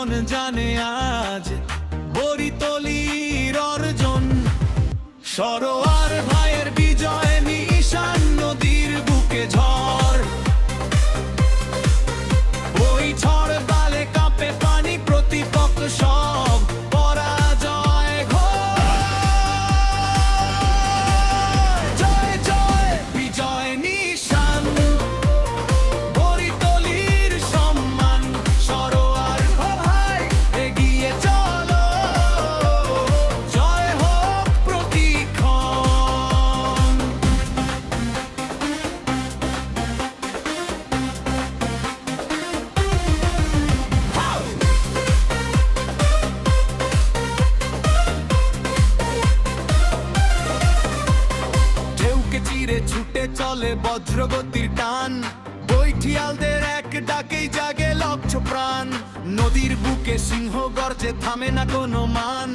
মন জানে আজ বরিতলির অর্জন। সরোয়ার ভাইয়ের বিজয় নিশান, নদীর বুকে ঝড়। ওই ঝড় বালে কাঁপে পানি, প্রতিপক্ষ সব পরাজয় ঘোষ। জয় জয় বিজয় নিশান, বরিতলির সম্মান। সরোয়ার ভাই এগিয়ে চলো, জয় হোক প্রতিক্ষণ। ঢেউকে চিরে ছুটে চলে বজ্রগতির টান, বৈঠিয়ালদের এক ডাকেই জাগে লক্ষ প্রাণ। নদীর বুকে সিংহ গর্জে, থামে না কোনো মান।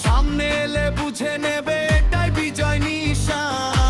সামনে এলে বুঝে নেবে এটাই বিজয় নিশান।